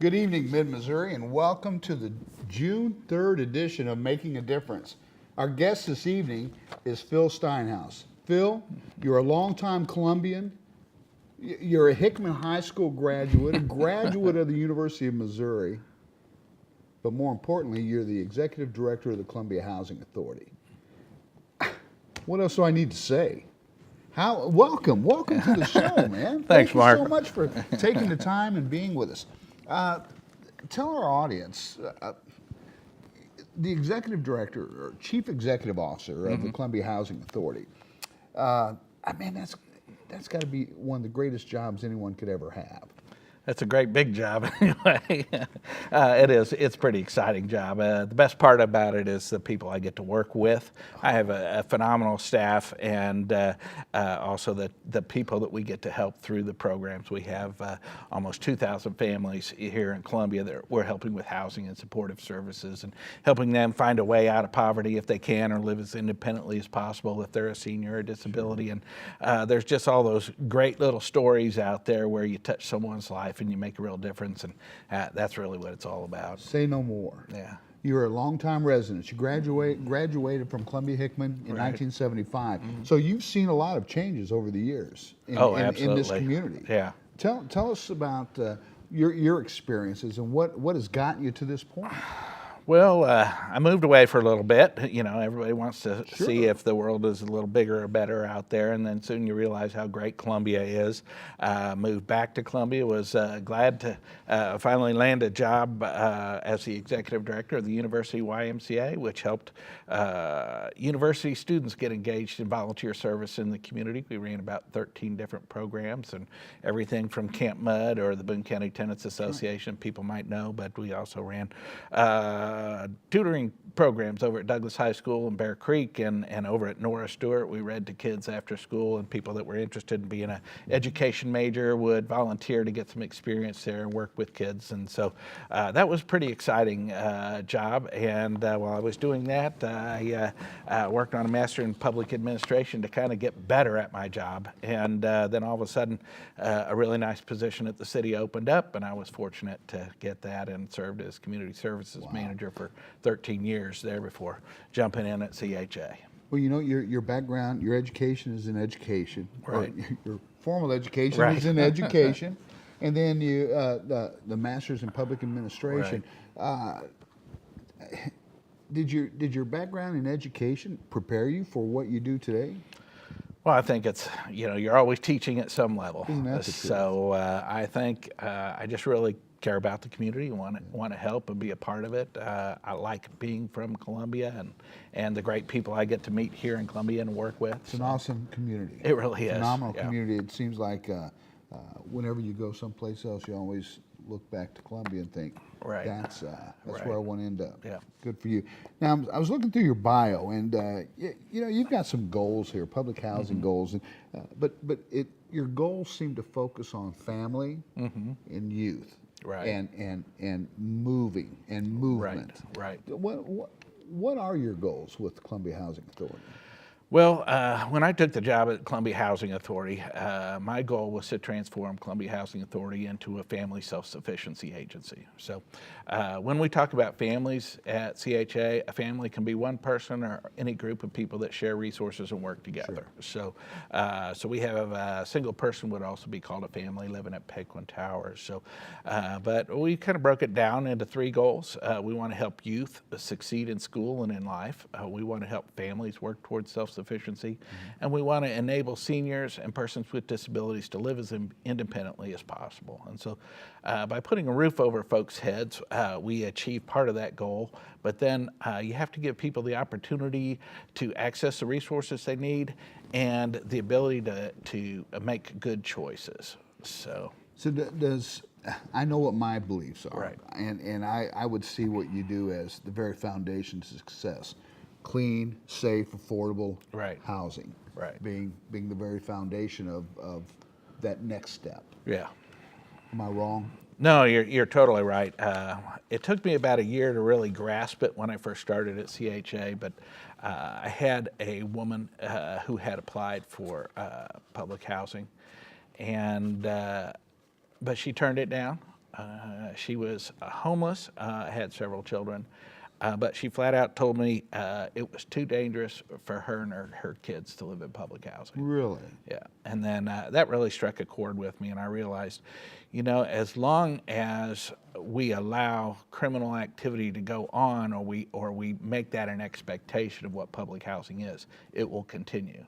Good evening, Mid-Missouri, and welcome to the June 3rd edition of Making a Difference. Our guest this evening is Phil Steinhaus. Phil, you're a longtime Columbian. You're a Hickman High School graduate, a graduate of the University of Missouri, but more importantly, you're the executive director of the Columbia Housing Authority. What else do I need to say? Welcome to the show, man. Thanks, Mark. Thank you so much for taking the time and being with us. Tell our audience, the executive director or chief executive officer of the Columbia Housing Authority. That's got to be one of the greatest jobs anyone could ever have. That's a great big job anyway. It is. It's a pretty exciting job. The best part about it is the people I get to work with. I have a phenomenal staff, and also the people that we get to help through the programs. We have almost 2,000 families here in Columbia that we're helping with housing and supportive services and helping them find a way out of poverty if they can, or live as independently as possible if they're a senior or disability. And there's just all those great little stories out there where you touch someone's life and you make a real difference, and that's really what it's all about. Say no more. Yeah. You're a longtime resident. You graduated from Columbia Hickman in 1975. So you've seen a lot of changes over the years in this community. Yeah. Tell us about your experiences and what has gotten you to this point. Well, I moved away for a little bit. You know, everybody wants to see if the world is a little bigger or better out there, and then soon you realize how great Columbia is. Moved back to Columbia, was glad to finally land a job as the executive director of the University YMCA, which helped university students get engaged in volunteer service in the community. We ran about 13 different programs, and everything from Camp Mud or the Boone County Tenants Association, people might know, but we also ran tutoring programs over at Douglas High School in Bear Creek, and over at Nora Stewart. We read to kids after school, and people that were interested in being an education major would volunteer to get some experience there and work with kids. And so that was a pretty exciting job. And while I was doing that, I worked on a master in public administration to kind of get better at my job. And then all of a sudden, a really nice position at the city opened up, and I was fortunate to get that and served as community services manager for 13 years there before jumping in at CHA. Well, you know, your background, your education is in education. Right. Your formal education is in education. And then you the master's in public administration. Right. Did your background in education prepare you for what you do today? Well, I think it's, you know, you're always teaching at some level. Isn't that the truth? So I think I just really care about the community, want to help and be a part of it. I like being from Columbia and the great people I get to meet here in Columbia and work with. It's an awesome community. It really is. Phenomenal community. It seems like whenever you go someplace else, you always look back to Columbia and think, that's where I want to end up. Yeah. Good for you. Now, I was looking through your bio, and you know, you've got some goals here, public housing goals, and but your goals seem to focus on family and youth. Right. And moving and movement. Right. What are your goals with Columbia Housing Authority? Well, when I took the job at Columbia Housing Authority, my goal was to transform Columbia Housing Authority into a family self-sufficiency agency. So when we talk about families at CHA, a family can be one person or any group of people that share resources and work together. So we have a single person would also be called a family living at Pequin Towers. So, but we kind of broke it down into three goals. We want to help youth succeed in school and in life. We want to help families work towards self-sufficiency. And we want to enable seniors and persons with disabilities to live as independently as possible. And so by putting a roof over folks' heads, we achieve part of that goal, but then you have to give people the opportunity to access the resources they need and the ability to make good choices. So does I know what my beliefs are, Right. and I would see what you do as the very foundation to success. Clean, safe, affordable housing. Right. Being the very foundation of that next step. Yeah. Am I wrong? No, you're totally right. It took me about a year to really grasp it when I first started at CHA, but I had a woman who had applied for public housing, and but she turned it down. She was homeless, had several children, but she flat out told me it was too dangerous for her and her kids to live in public housing. Really? Yeah, and then that really struck a chord with me, and I realized, as long as we allow criminal activity to go on, or we make that an expectation of what public housing is, it will continue.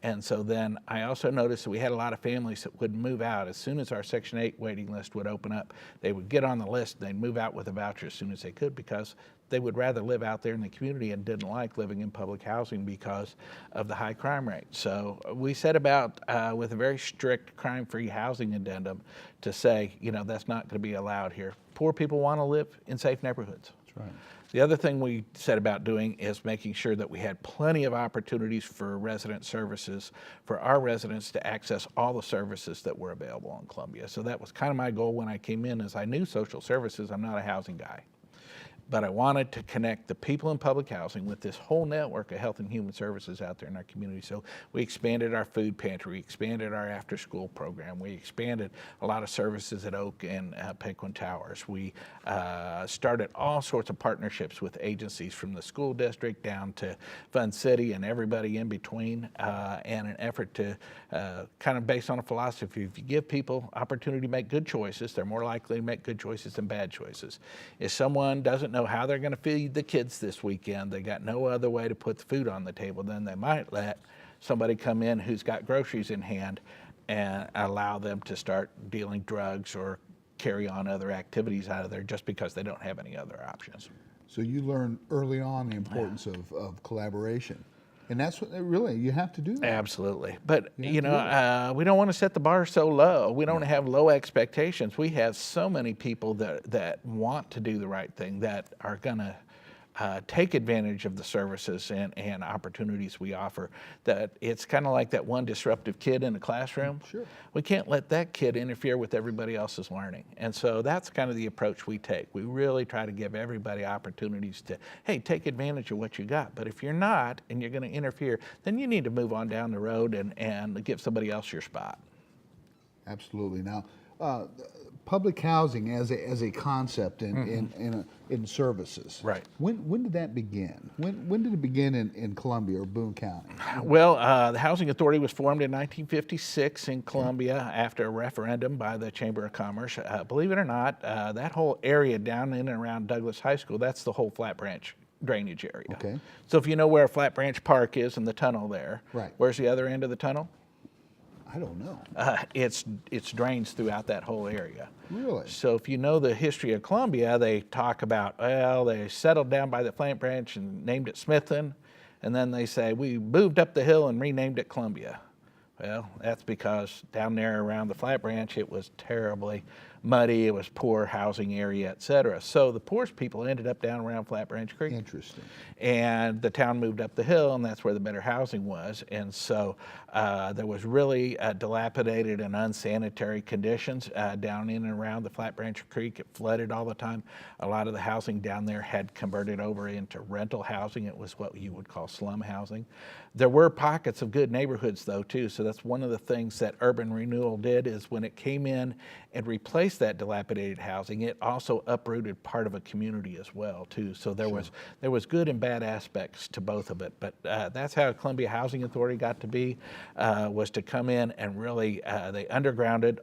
And so then I also noticed that we had a lot of families that would move out as soon as our Section 8 waiting list would open up. They would get on the list, they'd move out with a voucher as soon as they could, because they would rather live out there in the community and didn't like living in public housing because of the high crime rate. So we set about with a very strict crime-free housing addendum to say, that's not going to be allowed here. Poor people want to live in safe neighborhoods. That's right. The other thing we set about doing is making sure that we had plenty of opportunities for resident services, for our residents to access all the services that were available in Columbia. So that was kind of my goal when I came in, is I knew social services. I'm not a housing guy. But I wanted to connect the people in public housing with this whole network of health and human services out there in our community. So we expanded our food pantry, we expanded our after-school program, we expanded a lot of services at Oak and Penguin Towers. We started all sorts of partnerships with agencies from the school district down to Fun City and everybody in between, and an effort to kind of based on a philosophy: if you give people opportunity to make good choices, they're more likely to make good choices than bad choices. If someone doesn't know how they're going to feed the kids this weekend, they got no other way to put the food on the table, then they might let somebody come in who's got groceries in hand and allow them to start dealing drugs or carry on other activities out of there just because they don't have any other options. So you learned early on the importance of collaboration. And that's what really, you have to do that. Absolutely. But, we don't want to set the bar so low. We don't have low expectations. We have so many people that want to do the right thing, that are going to take advantage of the services and opportunities we offer, that it's kind of like that one disruptive kid in the classroom. Sure. We can't let that kid interfere with everybody else's learning. And so that's kind of the approach we take. We really try to give everybody opportunities to, hey, take advantage of what you got. But if you're not, and you're going to interfere, then you need to move on down the road and give somebody else your spot. Absolutely. Now, public housing as a concept in services. Right. When did that begin? When did it begin in Columbia or Boone County? Well, the Housing Authority was formed in 1956 in Columbia after a referendum by the Chamber of Commerce. Believe it or not, that whole area down in and around Douglas High School, that's the whole Flat Branch drainage area. Okay. So if you know where Flat Branch Park is and the tunnel there, right. Where's the other end of the tunnel? I don't know. It's drains throughout that whole area. Really? So if you know the history of Columbia, they talk about, well, they settled down by the Flat Branch and named it Smithton, and then they say, we moved up the hill and renamed it Columbia. Well, that's because down there around the Flat Branch, it was terribly muddy, it was poor housing area, et cetera. So the poorest people ended up down around Flat Branch Creek. Interesting. And the town moved up the hill, and that's where the better housing was. And so there was really dilapidated and unsanitary conditions down in and around the Flat Branch Creek. It flooded all the time. A lot of the housing down there had converted over into rental housing. It was what you would call slum housing. There were pockets of good neighborhoods, though, too. So that's one of the things that urban renewal did, is when it came in and replaced that dilapidated housing, it also uprooted part of a community as well, too. So there was good and bad aspects to both of it. But that's how Columbia Housing Authority got to be, was to come in and really, they undergrounded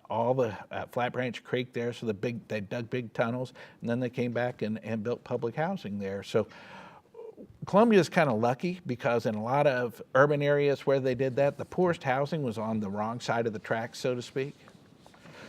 all the Flat Branch Creek there. So they dug big tunnels, and then they came back and built public housing there. So Columbia is kind of lucky, because in a lot of urban areas where they did that, the poorest housing was on the wrong side of the tracks, so to speak.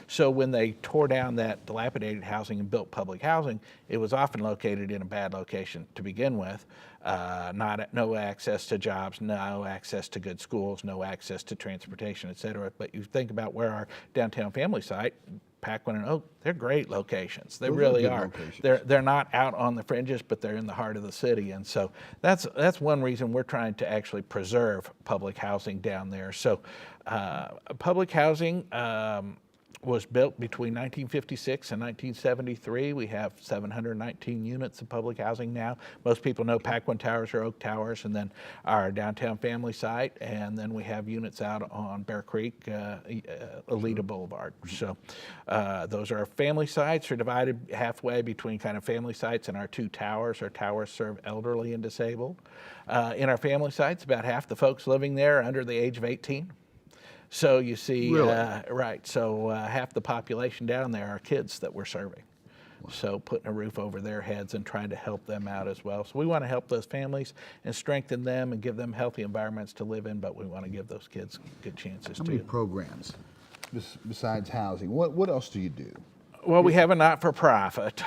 So when they tore down that dilapidated housing and built public housing, it was often located in a bad location to begin with. No access to jobs, no access to good schools, no access to transportation, et cetera. But you think about where our downtown family site, Paquin and Oak, they're great locations. They really are. They're not out on the fringes, but they're in the heart of the city. And so that's one reason we're trying to actually preserve public housing down there. So public housing, was built between 1956 and 1973. We have 719 units of public housing now. Most people know Paquin Towers or Oak Towers, and then our downtown family site, and then we have units out on Bear Creek, Alita Boulevard. So those are our family sites. Are divided halfway between kind of family sites and our two towers. Our towers serve elderly and disabled. In our family sites, about half the folks living there are under the age of 18. So you see, Really? right, so half the population down there are kids that we're serving. Wow. So putting a roof over their heads and trying to help them out as well. So we want to help those families and strengthen them and give them healthy environments to live in, but we want to give those kids good chances How too. many programs besides housing? What else do you do? Well, we have a not-for-profit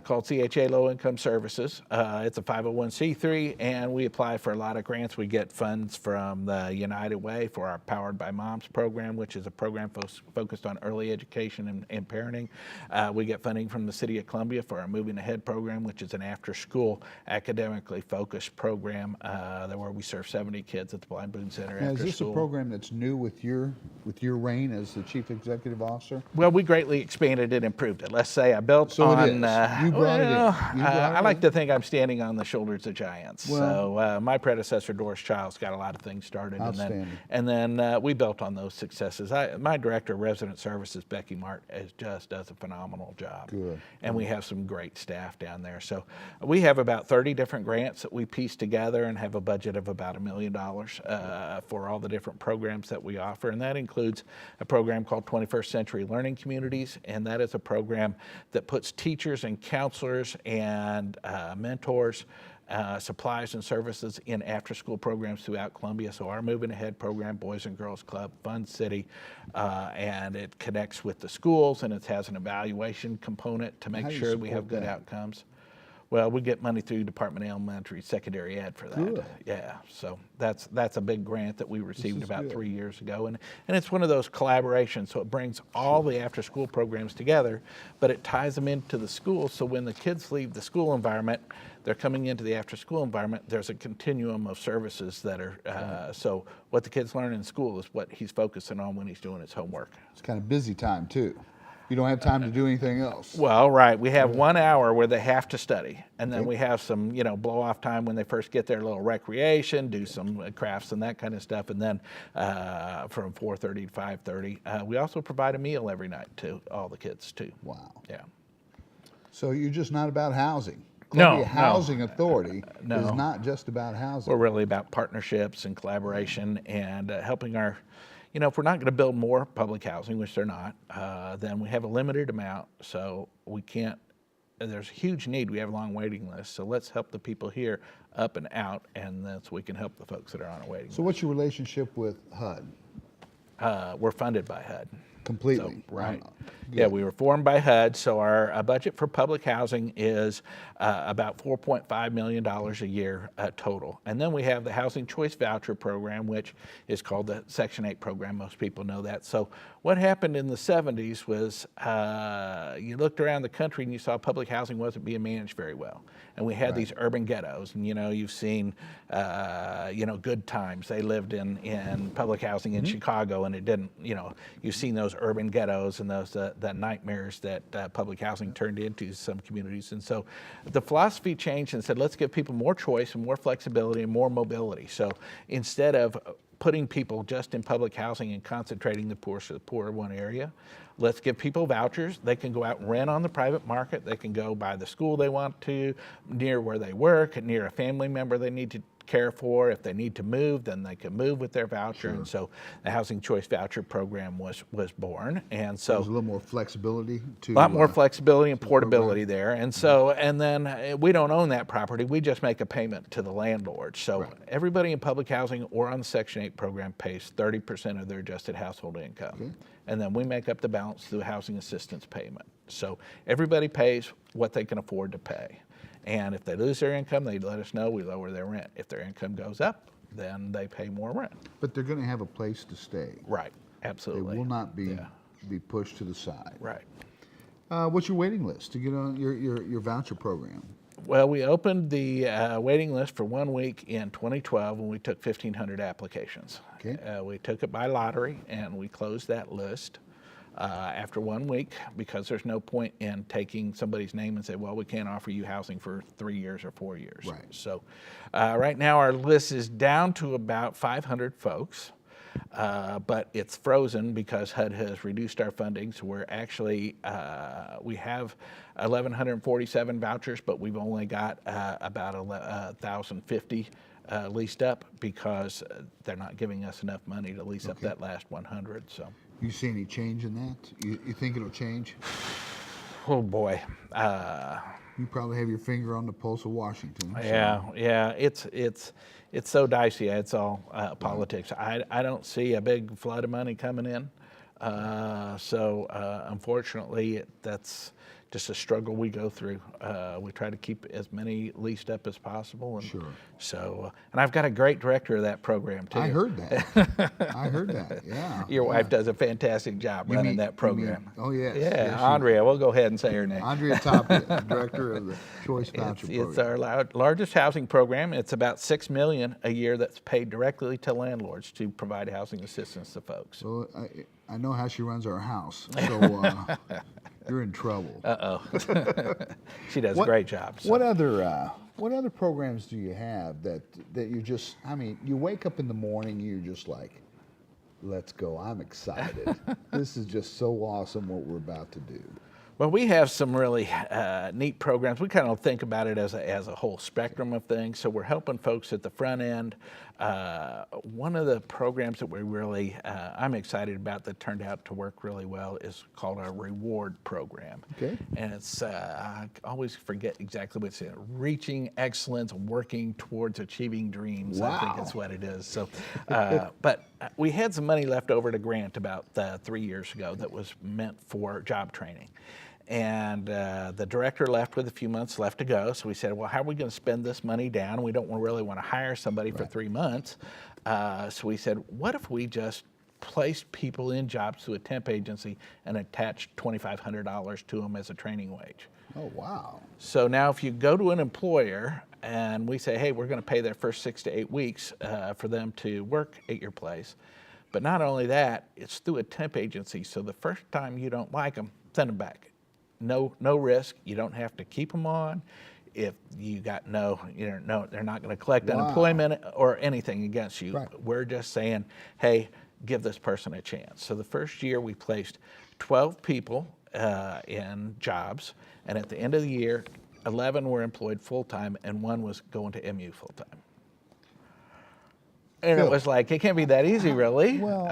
called CHA Low Income Services. It's a 501c3, and we apply for a lot of grants. We get funds from the United Way for our Powered by Moms program, which is a program focused on early education and parenting. We get funding from the City of Columbia for our Moving Ahead program, which is an after-school academically focused program where we serve 70 kids at the Blind Boone Center Now, after is this school. a program that's new with your reign as the Chief Executive Officer? Well, we greatly expanded it, improved it. Let's say I built So on. it is. You brought it in. You brought I it like in. to think I'm standing on the shoulders of giants. Well- So my predecessor Doris Childs got a lot of things started, Outstanding. and then we built on those successes. My director of resident services, Becky Mart, just does a phenomenal job. Good. And we have some great staff down there. So we have about 30 different grants that we piece together and have a budget of about $1 million for all the different programs that we offer. And that includes a program called 21st Century Learning Communities, and that is a program that puts teachers and counselors and mentors, supplies and services in after-school programs throughout Columbia. So our Moving Ahead program, Boys and Girls Club, Fun City, and it connects with the schools, and it has an evaluation component to make How do you sure we have support good that? outcomes. Well, we get money through Department of Elementary Secondary Ed for that. Good. Yeah, so that's a big grant that we received is about good. 3 years ago, and it's one of those collaborations. So it brings all the after-school programs together, but it ties them into the school. So when the kids leave the school environment, they're coming into the after-school environment. There's a continuum of services that are. So what the kids learn in school is what he's focusing on when he's doing his homework. It's kind of busy time too. You don't have time to do anything else. Well, right. We have 1 hour where they have to study, and then we have some, blow off time when they first get their little recreation, do some crafts and that kind of stuff, and then from 4:30 to 5:30. We also provide a meal every night to all the kids too. Wow. Yeah. So you're just not about housing. No, Columbia no. Housing Authority No. is not just about housing. We're really about partnerships and collaboration and helping our, if we're not going to build more public housing, which they're not, then we have a limited amount, so we can't, there's a huge need. We have a long waiting list, so let's help the people here up and out, and that's we can help the folks that are on a waiting So what's your relationship with HUD? list. We're funded by HUD. Completely. Right. Good. Yeah, we were formed by HUD, so our budget for public housing is about $4.5 million a year total. And then we have the Housing Choice Voucher Program, which is called the Section 8 program. Most people know that. So what happened in the 70s was you looked around the country and you saw public housing wasn't being managed very well. And we had these urban ghettos, and you've seen, Good Times. They lived in public housing in Chicago, and it didn't, you've seen those urban ghettos and those the nightmares that public housing turned into some communities. And so the philosophy changed and said, let's give people more choice and more flexibility and more mobility. So instead of putting people just in public housing and concentrating the poor in one area, let's give people vouchers. They can go out and rent on the private market. They can go by the school they want to, near where they work, near a family member they need to care for. If they need to move, then they can move with their voucher. And so the Housing Choice Voucher Program was born. And so There's a little more flexibility to a lot more flexibility and portability there. And so, and then we don't own that property. We just make a payment to the landlord. So everybody in public housing or on the Section 8 program pays 30% of their adjusted household income. Okay. And then we make up the balance through housing assistance payment. So everybody pays what they can afford to pay. And if they lose their income, they let us know, we lower their rent. If their income goes up, then they pay more rent. But they're going to have a place to stay. Right, They absolutely. will not be pushed to the side. Right. What's your waiting list to get on your voucher program? Well, we opened the waiting list for 1 week in 2012 when we took 1,500 applications. Okay. We took it by lottery and we closed that list. after 1 week, because there's no point in taking somebody's name and say, well, we can't offer you housing for 3 years or 4 years. Right. So right now our list is down to about 500 folks. But it's frozen because HUD has reduced our funding. So we're actually, we have 1,147 vouchers, but we've only got about 1,050 leased up because they're not giving us enough money to lease up that last 100. So, You see any change in that? You think it'll change? oh boy. You probably have your finger on the pulse of Washington. so- Yeah, it's so dicey. It's all politics. I don't see a big flood of money coming in. So unfortunately, that's just a struggle we go through. We try to keep as many leased up as possible. And Sure. So, and I've got a great director of that program too. I heard that. I heard that. Yeah. Your yeah. wife does a fantastic job You running mean- that program. oh, yes. Yeah, Yes, she- Andrea. We'll go ahead and say her name. Andrea Tapia, director of the Choice Voucher It's Program. our largest housing program. It's about $6 million a year that's paid directly to landlords to provide housing assistance to folks. So I know how she runs our house. So you're in trouble. She does a great job. So. What other programs do you have that you just? I mean, you wake up in the morning, you're just like, let's go. I'm excited. This is just so awesome what we're about to do. Well, we have some really neat programs. We kind of think about it as a whole spectrum of things. So we're helping folks at the front end. One of the programs that we really, I'm excited about that turned out to work really well is called our reward program. Okay. And it's, I always forget exactly what it's reaching excellence, working towards achieving dreams. I think Wow. that's what it is. So, but we had some money left over to grant about 3 years ago that was meant for job training. And the director left with a few months left to go. So we said, well, how are we going to spend this money down? We don't really want to hire somebody for 3 months. So we said, what if we just placed people in jobs through a temp agency and attached $2,500 to them as a training wage? Oh wow. So now if you go to an employer and we say, hey, we're going to pay their first 6 to 8 weeks for them to work at your place. But not only that, it's through a temp agency. So the first time you don't like them, send them back. No risk. You don't have to keep them on. If you got no, they're not going to collect Wow. unemployment or anything against you. Right. We're just saying, hey, give this person a chance. So the first year we placed 12 people in jobs, and at the end of the year, 11 were employed full-time and 1 was going to MU full-time. And Phil. it was like, it can't be that easy, really. Well,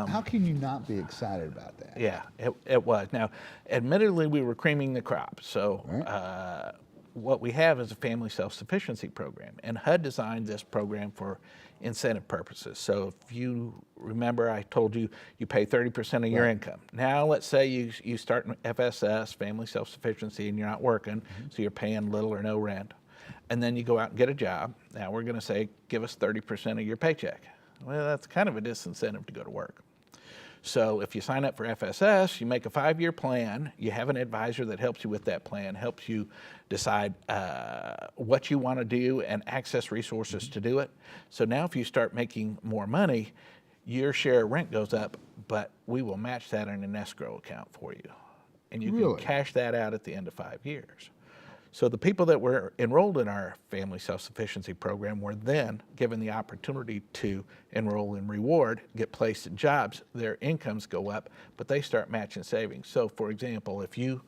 how can you not be excited about that? Yeah, it was. Now, admittedly, we were creaming the crop. So Right. what we have is a family self-sufficiency program. And HUD designed this program for incentive purposes. So if you remember, I told you, you pay 30% of your income. Now, let's say you start in FSS, family self-sufficiency, and you're not working, so you're paying little or no rent. And then you go out and get a job. Now we're going to say, give us 30% of your paycheck. Well, that's kind of a disincentive to go to work. So if you sign up for FSS, you make a 5-year plan, you have an advisor that helps you with that plan, helps you decide what you want to do and access resources to do it. So now if you start making more money, your share of rent goes up, but we will match that in an escrow account for you. And you Really? can cash that out at the end of 5 years. So the people that were enrolled in our family self-sufficiency program were then given the opportunity to enroll in reward, get placed in jobs, their incomes go up, but they start matching savings. So for example, if you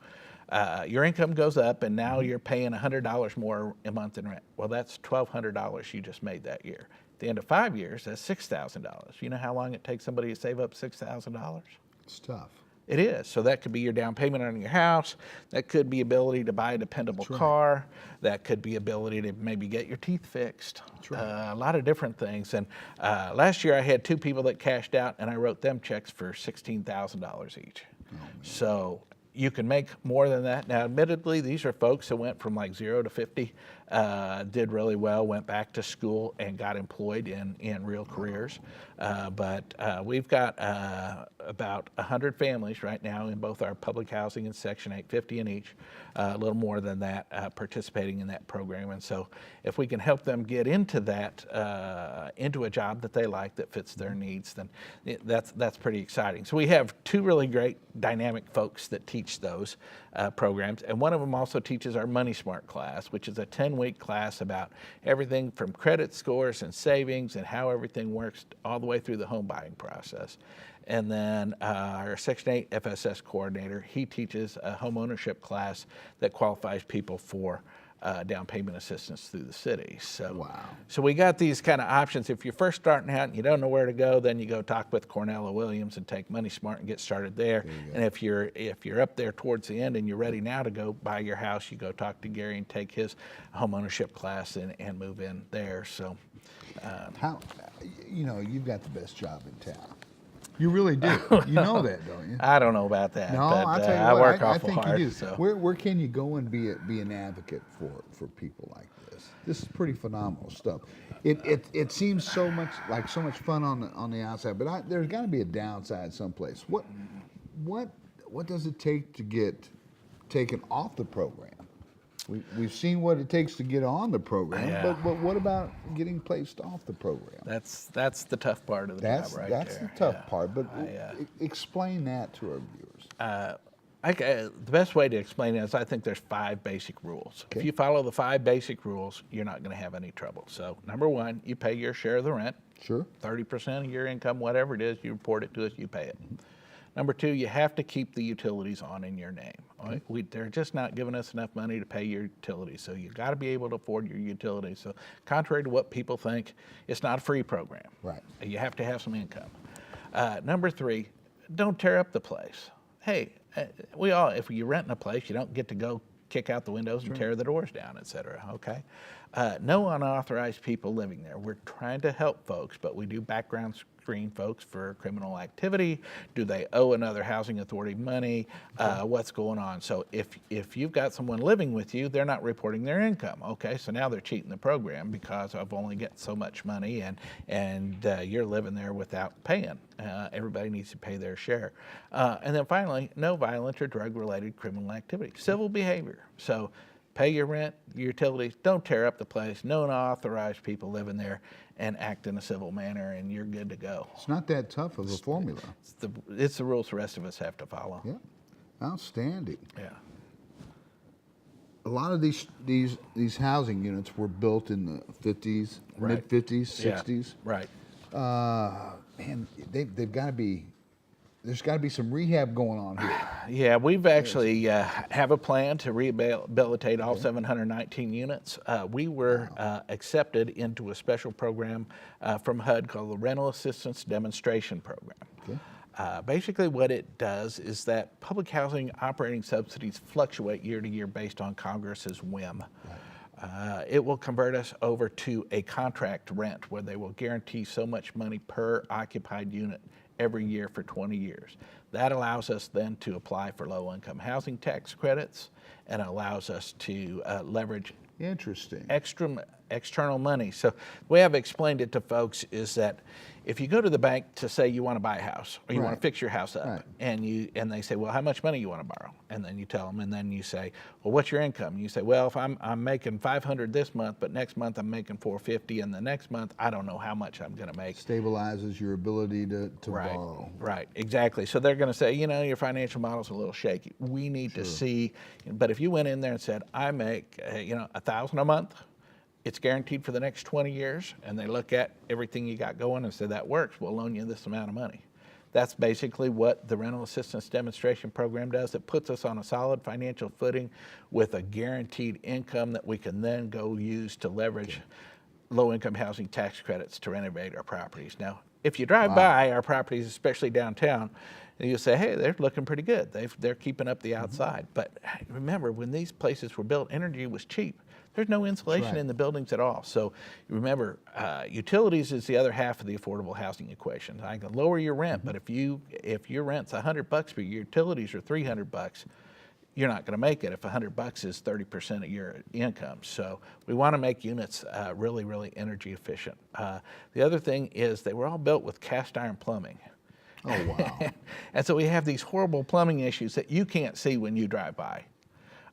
your income goes up and now you're paying $100 more a month in rent, well, that's $1,200 you just made that year. At the end of 5 years, that's $6,000. You know how long it takes somebody to save up $6,000? It's tough. It is. So that could be your down payment on your house. That could be ability to buy a dependable right. car. That could be ability to maybe get your teeth fixed. right. A lot of different things. And last year I had 2 people that cashed out and I wrote them checks for $16,000 each. So you can make more than that. Now, admittedly, these are folks that went from like 0 to 50 did really well, went back to school and got employed in real careers. But we've got about 100 families right now in both our public housing and Section 850 in each, a little more than that, participating in that program. And so if we can help them get into that, into a job that they like that fits their needs, then that's pretty exciting. So we have two really great dynamic folks that teach those programs, and one of them also teaches our Money Smart class, which is a 10-week class about everything from credit scores and savings and how everything works all the way through the home buying process. And then our Section 8 FSS coordinator, he teaches a home ownership class that qualifies people for down payment assistance through the city. So, Wow. So we got these kind of options. If you're first starting out and you don't know where to go, then you go talk with Cornell Williams and take Money Smart and get started there. And if you're up there towards the end and you're ready now to go buy your house, you go talk to Gary and take his home ownership class and move in there. So, How, you've got the best job in town. You really do. You know that, don't you? I don't know about that. No, but, I'll tell you I what, work I awful think hard. you do. So. Where can you go and be an advocate for people like this? This is pretty phenomenal stuff. It seems so much fun on the outside, but there's got to be a downside someplace. What does it take to get taken off the program? We've seen what it takes to get on the program, Yeah. but what about getting placed off the program? That's the tough part of the job right That's there. the tough Yeah. part, but explain that to our viewers. The best way to explain it is I think there's 5 basic rules. Okay. If you follow the 5 basic rules, you're not going to have any trouble. So number 1, you pay your share of the rent. Sure. 30% of your income, whatever it is, you report it to us, you pay it. Number 2, you have to keep the utilities on in your name. Right? They're just not giving us enough money to pay your utilities, so you got to be able to afford your utilities. So contrary to what people think, it's not a free program. Right. You have to have some income. Number 3, don't tear up the place. Hey, if you're renting a place, you don't get to go kick out the windows and tear the doors down, et cetera, okay? No unauthorized people living there. We're trying to help folks, but we do background screen folks for criminal activity. Do they owe another housing authority money? What's going on? So if you've got someone living with you, they're not reporting their income, okay? So now they're cheating the program because I've only get so much money and you're living there without paying. Everybody needs to pay their share. And then finally, no violent or drug-related criminal activity. Civil behavior. So pay your rent, your utilities, don't tear up the place, no unauthorized people living there, and act in a civil manner, and you're good to go. It's not that tough of a formula. It's the rules the rest of us have to follow. Yeah, outstanding. Yeah. A lot of these housing units were built in the 50s, Right. mid-50s, 60s. Yeah, right. Man, they've got to be. There's got to be some rehab going on here. Yeah, we've actually have a plan to rehabilitate all 719 units. We were accepted into a special program from HUD called the Rental Assistance Demonstration Program. Okay. Basically what it does is that public housing operating subsidies fluctuate year to year based on Congress's whim. It will convert us over to a contract rent where they will guarantee so much money per occupied unit every year for 20 years. That allows us then to apply for low-income housing tax credits and allows us to leverage Interesting. external money. So the way I've explained it to folks is that if you go to the bank to say you want to buy a house or you want to Right. fix your house up, Right. and they say, well, how much money you want to borrow? And then you tell them, and then you say, well, what's your income? And you say, well, if I'm making $500 this month, but next month I'm making $450, and the next month I don't know how much I'm going to make. Stabilizes your ability to Right, borrow. right, exactly. So they're going to say, your financial model's a little shaky. We need to see, but if you went in there and said, I make, $1,000 a month, it's guaranteed for the next 20 years, and they look at everything you got going and say, that works, we'll loan you this amount of money. That's basically what the Rental Assistance Demonstration Program does. It puts us on a solid financial footing with a guaranteed income that we can then go use to leverage low-income housing tax credits to renovate our properties. Now, if you drive by our properties, especially downtown, and you say, hey, they're looking pretty good. They're keeping up the outside. But remember, when these places were built, energy was cheap. There's no insulation right. in the buildings at all. So remember, utilities is the other half of the affordable housing equation. I can lower your rent, but if your rent's $100 but your utilities are $300, you're not going to make it if $100 is 30% of your income. So we want to make units really, really energy efficient. The other thing is they were all built with cast iron plumbing. Oh, wow. And so we have these horrible plumbing issues that you can't see when you drive by.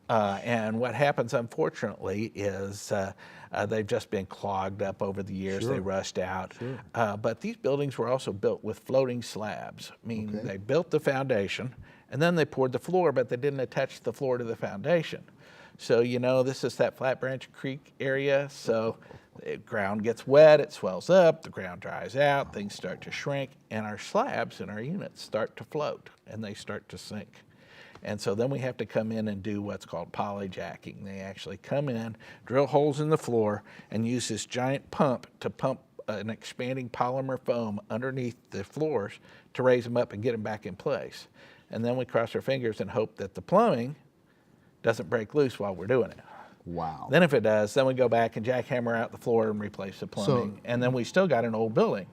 And what happens, unfortunately, is they've just been clogged up over the years. Sure. They rust out. Sure. But these buildings were also built with floating slabs, meaning Okay. they built the foundation, and then they poured the floor, but they didn't attach the floor to the foundation. So, you know, this is that Flat Branch Creek area. So the ground gets wet, it swells up, the ground dries out, things start to shrink, and our slabs in our units start to float, and they start to sink. And so then we have to come in and do what's called polyjacking. They actually come in, drill holes in the floor, and use this giant pump to pump an expanding polymer foam underneath the floors to raise them up and get them back in place. And then we cross our fingers and hope that the plumbing doesn't break loose while we're doing it. Wow. Then if it does, then we go back and jackhammer out the floor and replace the plumbing. And then we still got an old building.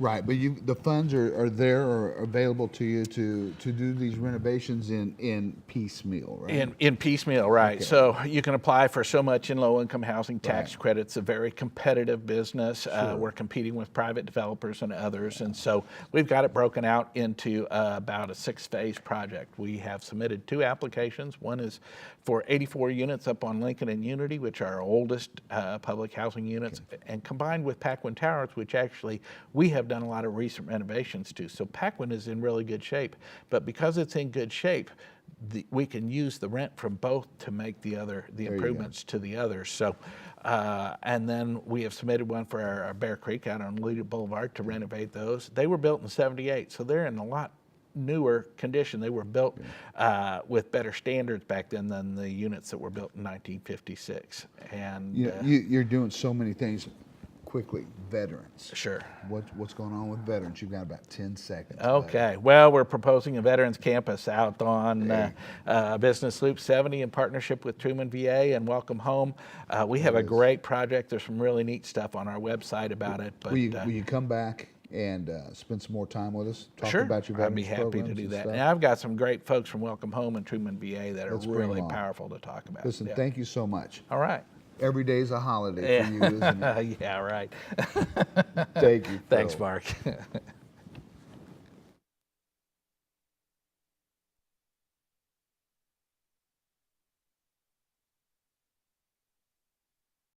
Right, but the funds are there or available to you to do these renovations in piecemeal, right? In piecemeal, right. Okay. So you can apply for so much in low-income housing tax credits, a very competitive business. We're competing with private developers and others, and so we've got it broken out into about a 6-phase project. We have submitted 2 applications. One is for 84 units up on Lincoln and Unity, which are our oldest public housing units, and combined with Paquin Towers, which actually we have done a lot of recent renovations to. So Paquin is in really good shape, but because it's in good shape, we can use the rent from both to make the improvements to the others. So, and then we have submitted one for our Bear Creek out on Lita Boulevard to renovate those. They were built in '78, so they're in a lot newer condition. They were built with better standards back then than the units that were built in 1956. And You're doing so many things quickly. Veterans. sure. What's going on with veterans? You've got about 10 seconds. Okay. Well, we're proposing a veterans campus out on Business Loop 70 in partnership with Truman VA and Welcome Home. We have a great project. There's some really neat stuff on our website about it. But Will you come back and spend some more time with us? Talk sure, about your I'd be veterans happy to programs do and that. stuff? And I've got some great folks from Welcome Home and Truman VA that Let's are bring really them on. powerful to talk about. Listen, Yeah. thank you so much. All right. Every day's a holiday for you, isn't it? Yeah, right. Thank you. Thanks, Phil. Mark.